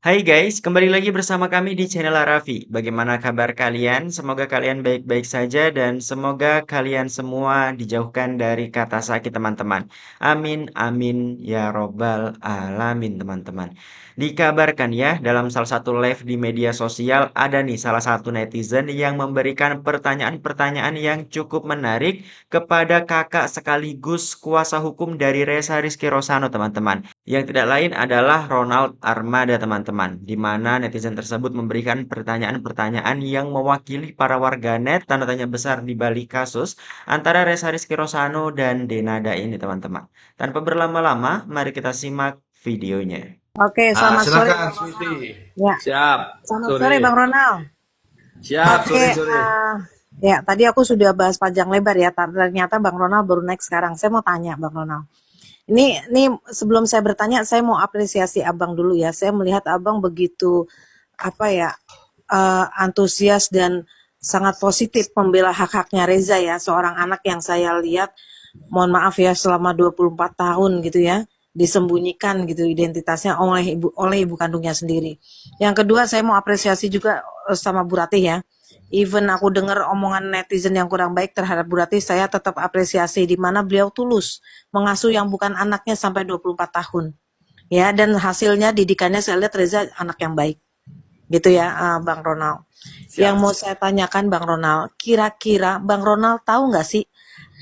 Hai guys, kembali lagi bersama kami di channel Raffi. Bagaimana kabar kalian? Semoga kalian baik-baik saja dan semoga kalian semua dijauhkan dari kata sakit teman-teman. Amin, amin, ya robbal alamin teman-teman. Dikabarkan ya, dalam salah satu live di media sosial ada nih salah satu netizen yang memberikan pertanyaan-pertanyaan yang cukup menarik kepada kakak sekaligus kuasa hukum dari Reza Rizky Rosano teman-teman. Yang tidak lain adalah Ronald Armada, teman-teman, di mana netizen tersebut memberikan pertanyaan-pertanyaan yang mewakili para warganet tanda tanya besar di balik kasus antara Reza Rizky Rosano dan Denada ini, teman-teman. Tanpa berlama-lama, mari kita simak videonya. Oke, selamat sore Silakan Bang Smiti. Ronald. Ya, Siap, selamat sore. sore Bang Ronald. Siap, Oke, sore. ya tadi aku sudah bahas panjang lebar ya. Ternyata Bang Ronald baru naik sekarang. Saya mau tanya Bang Ronald. Ini sebelum saya bertanya, saya mau apresiasi Abang dulu ya. Saya melihat Abang begitu apa ya antusias dan sangat positif membela hak-haknya Reza ya, seorang anak yang saya lihat, mohon maaf ya, selama 24 tahun gitu ya, disembunyikan gitu identitasnya oleh ibu kandungnya sendiri. Yang kedua, saya mau apresiasi juga sama Bu Ratih ya. Even aku dengar omongan netizen yang kurang baik terhadap Bu Ratih, saya tetap apresiasi di mana beliau tulus mengasuh yang bukan anaknya sampai 24 tahun. Ya, dan hasilnya didikannya saya lihat Reza anak yang baik. Gitu ya, Bang Ronald. Yang Siap. mau saya tanyakan Bang Ronald, kira-kira Bang Ronald tahu nggak sih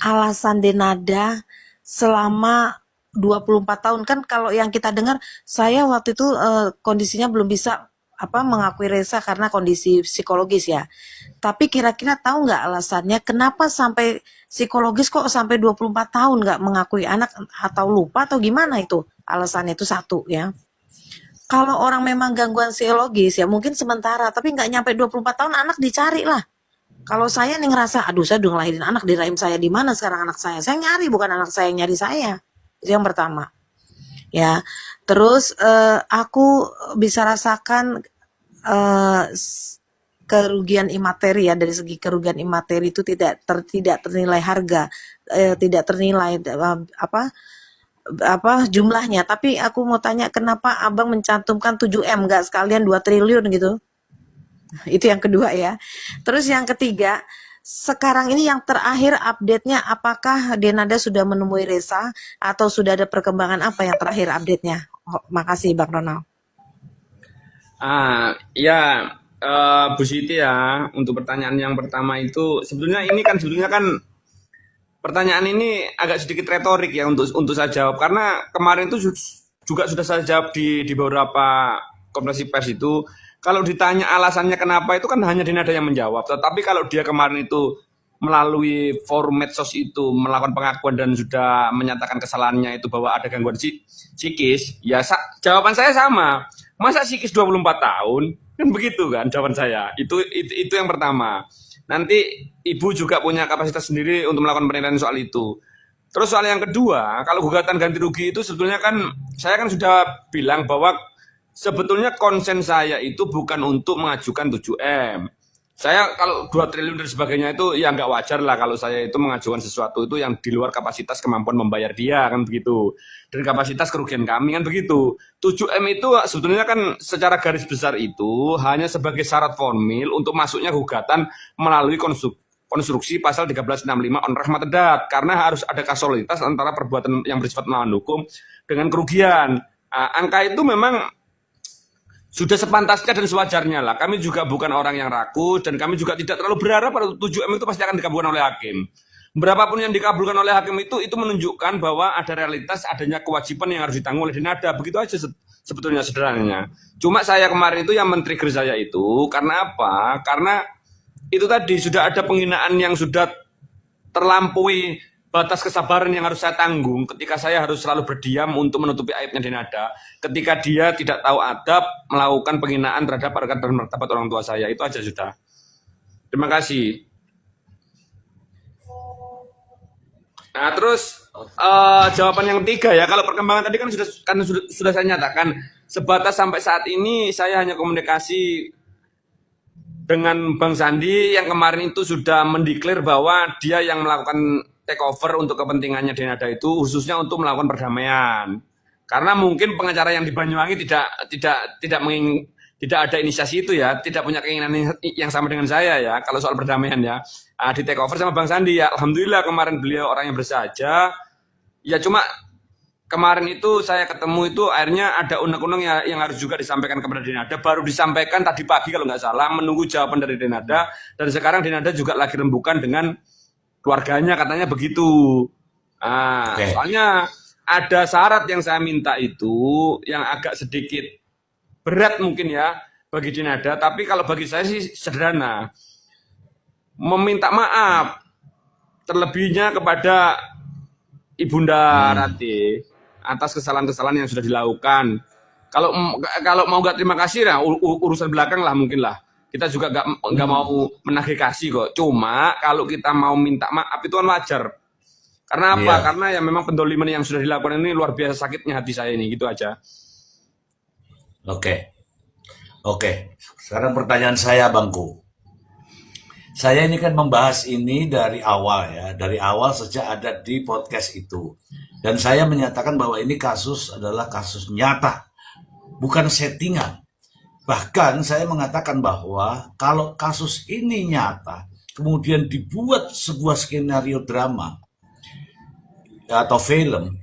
alasan Denada selama 24 tahun? Kan kalau yang kita dengar, saya waktu itu kondisinya belum bisa mengakui Reza karena kondisi psikologis ya. Tapi kira-kira tahu nggak alasannya kenapa sampai psikologis kok sampai 24 tahun nggak mengakui anak, atau lupa atau gimana itu? Alasannya itu satu ya. Kalau orang memang gangguan psikologis ya mungkin sementara, tapi nggak nyampe 24 tahun anak dicari lah. Kalau saya nih ngerasa, aduh saya udah ngelahirin anak di rahim saya, di mana sekarang anak saya? Saya nyari, bukan anak saya yang nyari saya. Itu yang pertama. Ya, terus aku bisa rasakan eh, kerugian imateri ya, dari segi kerugian imateri itu tidak ternilai harga, tidak ternilai jumlahnya. Tapi aku mau tanya, kenapa Abang mencantumkan 7M nggak sekalian 2 triliun gitu? Itu yang kedua ya. Terus yang ketiga, sekarang ini yang terakhir update-nya, apakah Denada sudah menemui Reza atau sudah ada perkembangan apa yang terakhir update-nya? Oh, makasih Bang Ronald. Ya, Bu Siti ya, untuk pertanyaan yang pertama itu sebetulnya kan pertanyaan ini agak sedikit retorik ya untuk saya jawab karena kemarin itu juga sudah saya jawab di beberapa konferensi pers itu. Kalau ditanya alasannya kenapa itu kan hanya Dinada yang menjawab. Tetapi kalau dia kemarin itu melalui forum medsos itu melakukan pengakuan dan sudah menyatakan kesalahannya itu bahwa ada gangguan psikis, ya jawaban saya sama. Masa psikis 24 tahun? Kan begitu kan jawaban saya. Itu yang pertama. Nanti ibu juga punya kapasitas sendiri untuk melakukan penilaian soal itu. Terus soal yang kedua, kalau gugatan ganti rugi itu sebetulnya kan saya kan sudah bilang bahwa sebetulnya konsen saya itu bukan untuk mengajukan 7M. Saya kalau 2 triliun dan sebagainya itu ya nggak wajar lah kalau saya itu mengajukan sesuatu itu yang di luar kapasitas kemampuan membayar dia kan begitu. Dan kapasitas kerugian kami kan begitu. 7M itu sebetulnya kan secara garis besar itu hanya sebagai syarat formil untuk masuknya gugatan melalui konstruksi pasal 1365 on rahmat karena harus ada kausalitas antara perbuatan yang bersifat melawan hukum dengan kerugian. Angka itu memang sudah sepantasnya dan sewajarnya lah. Kami juga bukan orang yang rakus dan kami juga tidak terlalu berharap pada 7M itu pasti akan dikabulkan oleh hakim. Berapapun yang dikabulkan oleh hakim itu menunjukkan bahwa ada realitas adanya kewajiban yang harus ditanggung oleh Dinada. Begitu aja sebetulnya sederhananya. Cuma saya kemarin itu yang men-trigger saya itu karena apa? Karena itu tadi sudah ada penghinaan yang sudah terlampaui batas kesabaran yang harus saya tanggung ketika saya harus selalu berdiam untuk menutupi aibnya Denada ketika dia tidak tahu adab melakukan penghinaan terhadap harkat dan martabat orang tua saya. Itu aja sudah. Terima kasih. Nah, terus jawaban yang ketiga ya, kalau perkembangan tadi kan sudah saya nyatakan sebatas sampai saat ini saya hanya komunikasi dengan Bang Sandi yang kemarin itu sudah mendeklar bahwa dia yang melakukan take over untuk kepentingannya Denada itu khususnya untuk melakukan perdamaian. Karena mungkin pengacara yang di Banyuwangi tidak ada inisiasi itu ya, tidak punya keinginan yang sama dengan saya ya. Kalau soal perdamaian ya, di take over sama Bang Sandi ya. Alhamdulillah kemarin beliau orang yang bersahaja. Ya cuma kemarin itu saya ketemu itu akhirnya ada unek-unek yang harus juga disampaikan kepada Denada. Baru disampaikan tadi pagi kalau nggak salah, menunggu jawaban dari Denada. Dan sekarang Denada juga lagi rembukan dengan keluarganya, katanya begitu. Soalnya ada syarat yang saya minta itu yang agak sedikit berat mungkin ya bagi Denada, tapi kalau bagi saya sih sederhana. Meminta maaf terlebihnya kepada Ibunda Ratih atas kesalahan-kesalahan yang sudah dilakukan. Kalau mau nggak terima kasih ya urusan belakang lah mungkin lah. Kita juga nggak mau menagih kasih kok. Cuma kalau kita mau minta maaf itu kan wajar. Karena apa? Karena ya memang pendoliman yang sudah dilakukan ini luar biasa sakitnya hati saya ini, gitu aja. Oke. Sekarang pertanyaan saya, Bangku. Saya ini kan membahas ini dari awal ya, dari awal sejak ada di podcast itu. Dan saya menyatakan bahwa ini kasus adalah kasus nyata, bukan settingan. Bahkan saya mengatakan bahwa kalau kasus ini nyata, kemudian dibuat sebuah skenario drama atau film,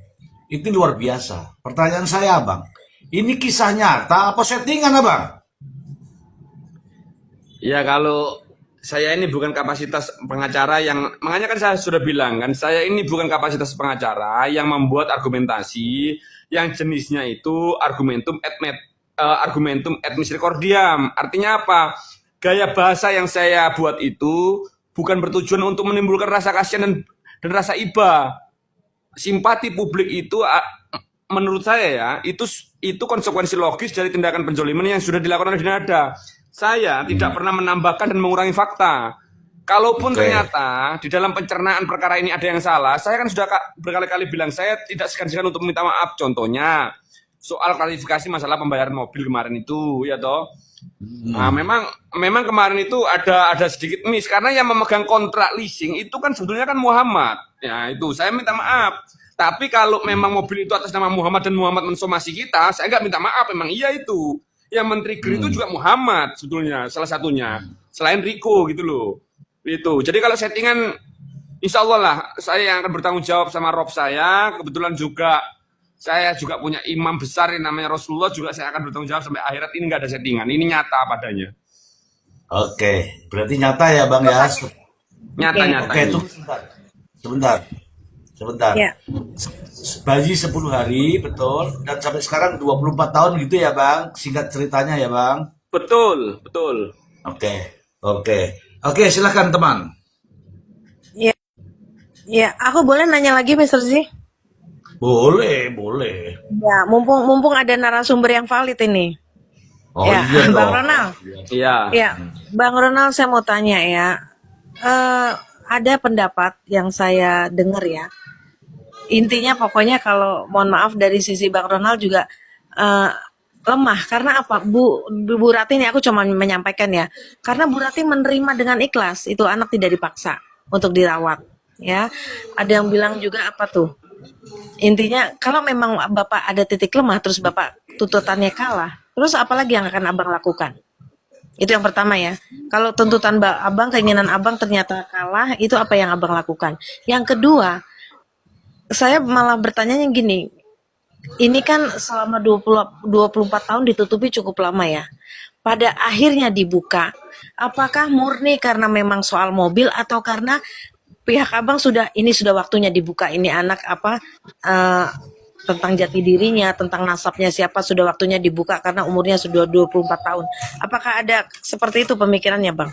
itu luar biasa. Pertanyaan saya, Abang, ini kisah nyata apa settingan, Abang? Ya kalau saya ini bukan kapasitas pengacara yang, makanya kan saya sudah bilang kan, saya ini bukan kapasitas pengacara yang membuat argumentasi yang jenisnya itu argumentum ad misericordiam. Artinya apa? Gaya bahasa yang saya buat itu bukan bertujuan untuk menimbulkan rasa kasihan dan rasa iba. Simpati publik itu menurut saya ya itu konsekuensi logis dari tindakan penzoliman yang sudah dilakukan oleh Denada. Saya tidak pernah menambahkan dan mengurangi fakta. Kalaupun ternyata di dalam pencernaan perkara ini ada yang salah, saya kan sudah berkali-kali bilang saya tidak segan-segan untuk meminta maaf. Contohnya soal klarifikasi masalah pembayaran mobil kemarin itu, ya toh. Nah, memang kemarin itu ada sedikit miss karena yang memegang kontrak leasing itu kan sebetulnya kan Muhammad. Ya itu saya minta maaf. Tapi kalau memang mobil itu atas nama Muhammad dan Muhammad mensomasi kita, saya nggak minta maaf. Memang iya itu. Yang men-trigger itu juga Muhammad sebetulnya salah satunya. Selain Riko gitu loh. Itu. Jadi kalau settingan, insya Allah lah saya yang akan bertanggung jawab sama Rob saya. Kebetulan juga saya juga punya imam besar yang namanya Rasulullah, juga saya akan bertanggung jawab sampai akhirat. Ini nggak ada settingan, ini nyata padanya. Oke, berarti nyata ya Bang ya. Nyata-nyata. Oke, tunggu sebentar. Ya. Bayi 10 hari, betul. Dan sampai sekarang 24 tahun gitu ya Bang. Singkat ceritanya ya Bang. Betul. Oke, silakan teman. Ya, aku boleh nanya lagi, Mr. Z? Boleh. Ya, mumpung ada narasumber yang valid ini. Oh Ya, iya Bang dong. Ronald. Iya. Ya, Bang Ronald, saya mau tanya ya. Ada pendapat yang saya dengar ya. Intinya pokoknya kalau mohon maaf dari sisi Bang Ronald juga lemah. Karena apa? Bu Rati ini aku cuma menyampaikan ya. Karena Bu Rati menerima dengan ikhlas itu anak tidak dipaksa untuk dirawat. Ya, ada yang bilang juga apa tuh? Intinya kalau memang Bapak ada titik lemah terus Bapak tuntutannya kalah, terus apa lagi yang akan Abang lakukan? Itu yang pertama ya. Kalau tuntutan Abang, keinginan Abang ternyata kalah, itu apa yang Abang lakukan? Yang kedua, saya malah bertanyanya gini, ini kan selama 24 tahun ditutupi cukup lama ya. Pada akhirnya dibuka, apakah murni karena memang soal mobil atau karena pihak Abang sudah waktunya dibuka, ini anak tentang jati dirinya, tentang nasabnya siapa, sudah waktunya dibuka karena umurnya sudah 24 tahun. Apakah ada seperti itu pemikirannya, Bang?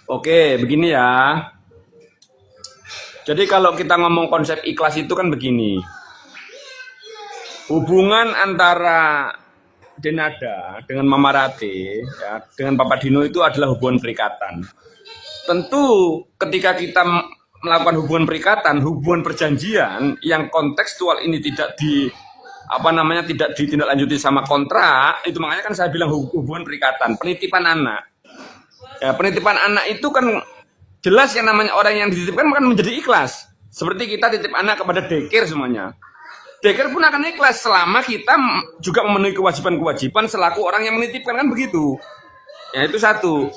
Oke, begini ya. Jadi kalau kita ngomong konsep ikhlas itu kan begini. Hubungan antara Denada dengan Mama Rati, ya, dengan Papa Dino itu adalah hubungan perikatan. Tentu ketika kita melakukan hubungan perikatan, hubungan perjanjian yang kontekstual ini tidak ditindaklanjuti sama kontrak, itu makanya kan saya bilang hubungan perikatan, penitipan anak. Ya, penitipan anak itu kan jelas yang namanya orang yang dititipkan kan menjadi ikhlas. Seperti kita titip anak kepada daycare semuanya. daycare pun akan ikhlas selama kita juga memenuhi kewajiban-kewajiban selaku orang yang menitipkan, kan begitu. Ya itu satu.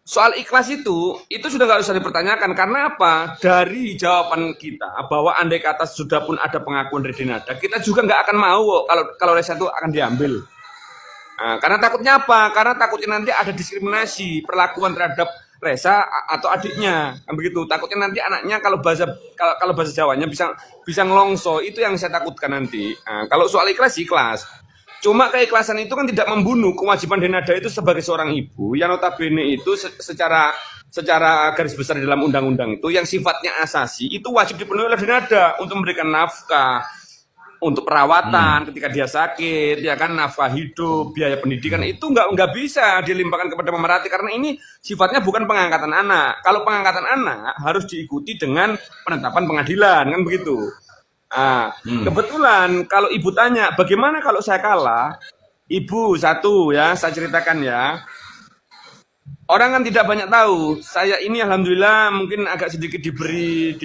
Soal ikhlas itu sudah nggak usah dipertanyakan. Karena apa? Dari jawaban kita bahwa andai kata sudah pun ada pengakuan dari Denada, kita juga nggak akan mau kalau Reza itu akan diambil. Nah, karena takutnya apa? Karena takutnya nanti ada diskriminasi perlakuan terhadap Reza atau adiknya, kan begitu. Takutnya nanti anaknya kalau bahasa Jawanya bisa ngelongso, itu yang saya takutkan nanti. Nah, kalau soal ikhlas, ikhlas. Cuma keikhlasan itu kan tidak membunuh kewajiban Denada itu sebagai seorang ibu yang notabene itu secara garis besar di dalam undang-undang itu yang sifatnya asasi itu wajib dipenuhi oleh Denada untuk memberikan nafkah, untuk perawatan ketika dia sakit, ya kan, nafkah hidup, biaya pendidikan itu nggak bisa dilimpahkan kepada pemerhati karena ini sifatnya bukan pengangkatan anak. Kalau pengangkatan anak harus diikuti dengan penetapan pengadilan, kan begitu. Kebetulan kalau ibu tanya bagaimana kalau saya kalah, ibu satu ya saya ceritakan ya. Orang kan tidak banyak tahu. Saya ini alhamdulillah mungkin agak sedikit diberi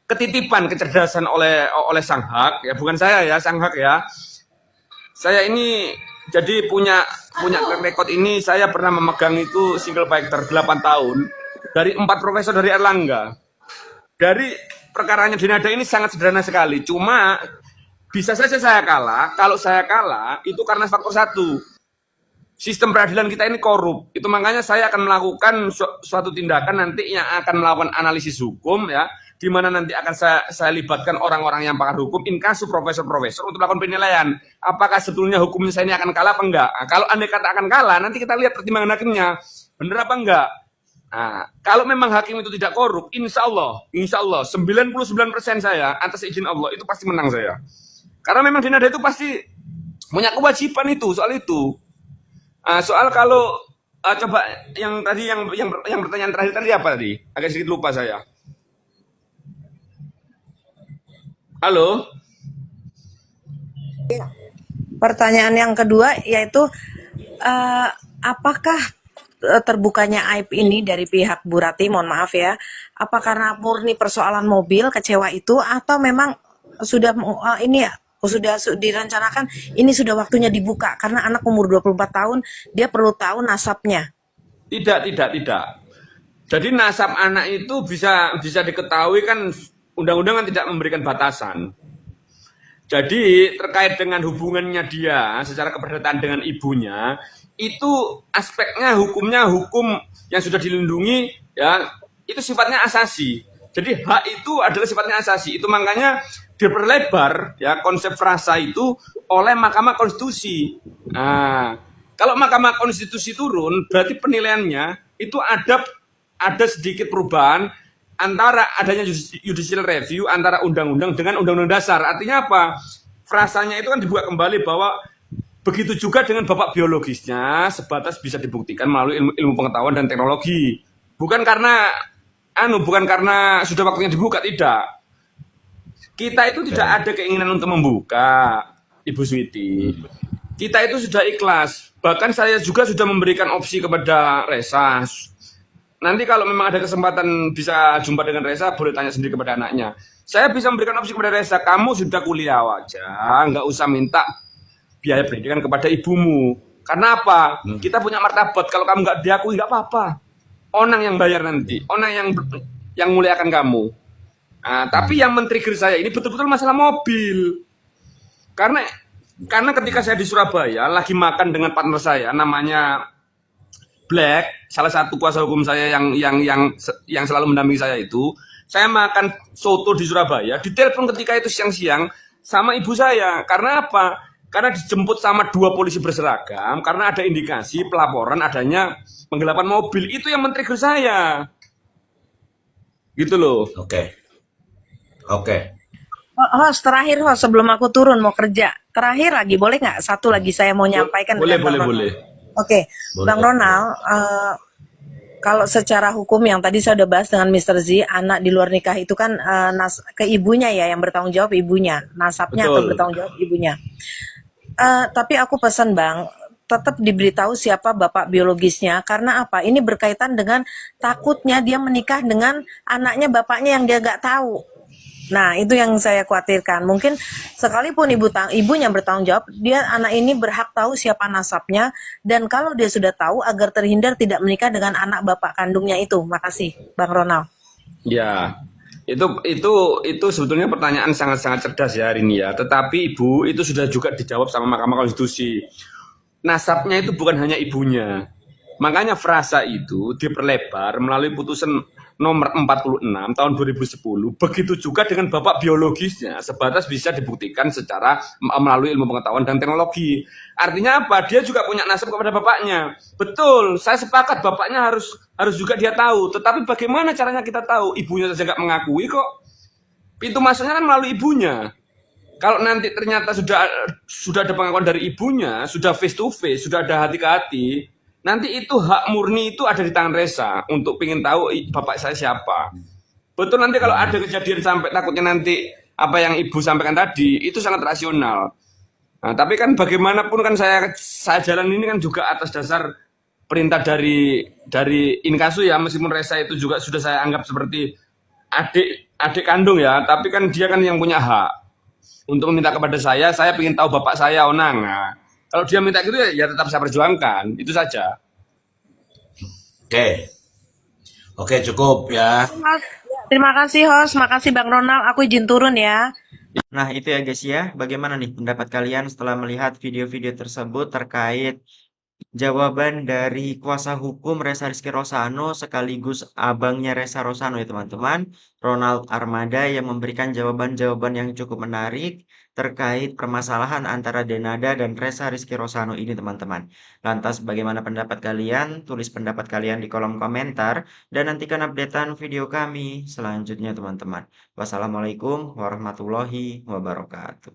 ketitipan kecerdasan oleh Sang Hak ya, bukan saya ya, Sang Hak ya. Saya ini jadi punya track record ini, saya pernah memegang itu single fighter 8 tahun dari 4 profesor dari Erlangga. Dari perkaranya Denada ini sangat sederhana sekali. Cuma bisa saja saya kalah. Kalau saya kalah itu karena faktor satu. Sistem peradilan kita ini korup. Itu makanya saya akan melakukan suatu tindakan nanti yang akan melakukan analisis hukum ya, di mana nanti akan saya libatkan orang-orang yang pakar hukum, inkasu profesor-profesor untuk melakukan penilaian. Apakah sebetulnya hukumnya saya ini akan kalah apa enggak? Nah, kalau andai kata akan kalah, nanti kita lihat pertimbangan hakimnya. Benar apa enggak? Nah, kalau memang hakim itu tidak korup, insya Allah 99% saya atas izin Allah itu pasti menang saya. Karena memang Denada itu pasti punya kewajiban itu soal itu. Soal kalau coba yang tadi yang pertanyaan terakhir tadi apa tadi? Agak sedikit lupa saya. Halo. Pertanyaan yang kedua yaitu apakah terbukanya aib ini dari pihak Bu Rati, mohon maaf ya, apa karena murni persoalan mobil kecewa itu atau memang sudah ini ya sudah direncanakan ini sudah waktunya dibuka karena anak umur 24 tahun dia perlu tahu nasabnya. Tidak. Jadi nasab anak itu bisa diketahui kan, undang-undang kan tidak memberikan batasan. Jadi terkait dengan hubungannya dia secara keperdataan dengan ibunya, itu aspeknya hukumnya hukum yang sudah dilindungi ya, itu sifatnya asasi. Jadi hak itu adalah sifatnya asasi. Itu makanya diperlebar ya konsep frasa itu oleh Mahkamah Konstitusi. Nah, kalau Mahkamah Konstitusi turun berarti penilaiannya itu ada sedikit perubahan antara adanya judicial review antara undang-undang dengan undang-undang dasar. Artinya apa? Frasanya itu kan dibuka kembali bahwa begitu juga dengan bapak biologisnya sebatas bisa dibuktikan melalui ilmu pengetahuan dan teknologi. Bukan karena sudah waktunya dibuka, tidak. Kita itu tidak ada keinginan untuk membuka, Ibu Switi. Kita itu sudah ikhlas. Bahkan saya juga sudah memberikan opsi kepada Reza. Nanti kalau memang ada kesempatan bisa jumpa dengan Reza, boleh tanya sendiri kepada anaknya. Saya bisa memberikan opsi kepada Reza, kamu sudah kuliah aja, nggak usah minta biaya pendidikan kepada ibumu. Karena apa? Kita punya martabat. Kalau kamu nggak diakui nggak apa-apa. Onang yang bayar nanti, onang yang muliakan kamu. Nah, tapi yang men-trigger saya ini betul-betul masalah mobil. Karena ketika saya di Surabaya lagi makan dengan partner saya, namanya Black, salah satu kuasa hukum saya yang selalu mendampingi saya itu, saya makan soto di Surabaya, ditelepon ketika itu siang-siang sama ibu saya. Karena apa? Karena dijemput sama 2 polisi berseragam, karena ada indikasi pelaporan adanya penggelapan mobil. Itu yang men-trigger saya. Gitu loh. Oke. Host, terakhir host sebelum aku turun mau kerja. Terakhir lagi boleh nggak? Satu lagi saya mau nyampaikan. Boleh. Oke, Bang Ronald, kalau secara hukum yang tadi saya udah bahas dengan Mr. Z, anak di luar nikah itu kan ke ibunya ya, yang bertanggung jawab ibunya, nasabnya atau bertanggung jawab ibunya. Tapi aku pesan Bang, tetap diberitahu siapa bapak biologisnya, karena apa? Ini berkaitan dengan takutnya dia menikah dengan anaknya bapaknya yang dia nggak tahu. Nah, itu yang saya khawatirkan. Mungkin sekalipun ibunya bertanggung jawab, dia anak ini berhak tahu siapa nasabnya, dan kalau dia sudah tahu agar terhindar tidak menikah dengan anak bapak kandungnya itu. Makasih, Bang Ronald. Ya, itu sebetulnya pertanyaan sangat-sangat cerdas ya hari ini ya. Tetapi Ibu itu sudah juga dijawab sama Mahkamah Konstitusi. Nasabnya itu bukan hanya ibunya. Makanya frasa itu diperlebar melalui putusan nomor 46 tahun 2010. Begitu juga dengan bapak biologisnya, sebatas bisa dibuktikan secara melalui ilmu pengetahuan dan teknologi. Artinya apa? Dia juga punya nasab kepada bapaknya. Betul, saya sepakat bapaknya harus juga dia tahu. Tetapi bagaimana caranya kita tahu? Ibunya saja nggak mengakui kok. Pintu masuknya kan melalui ibunya. Kalau nanti ternyata sudah ada pengakuan dari ibunya, sudah face to face, sudah ada hati ke hati, nanti itu hak murni itu ada di tangan Resa untuk pengen tahu bapak saya siapa. Betul, nanti kalau ada kejadian sampai takutnya nanti apa yang ibu sampaikan tadi itu sangat rasional. Nah, tapi kan bagaimanapun kan saya jalan ini kan juga atas dasar perintah dari Inkasu ya, meskipun Resa itu juga sudah saya anggap seperti adik kandung ya, tapi kan dia kan yang punya hak untuk meminta kepada saya ingin tahu bapak saya Onang. Nah, kalau dia minta gitu ya tetap saya perjuangkan, itu saja. Oke, oke cukup ya. Terima kasih host, makasih Bang Ronald. Aku izin turun ya. Nah, itu ya guys ya. Bagaimana nih pendapat kalian setelah melihat video-video tersebut terkait jawaban dari kuasa hukum Ressa Rizky Rosano sekaligus abangnya Ressa Rosano ya teman-teman, Ronald Armada, yang memberikan jawaban-jawaban yang cukup menarik terkait permasalahan antara Denada dan Ressa Rizky Rosano ini teman-teman. Lantas bagaimana pendapat kalian? Tulis pendapat kalian di kolom komentar dan nantikan updatean video kami selanjutnya teman-teman. Wassalamualaikum warahmatullahi wabarakatuh.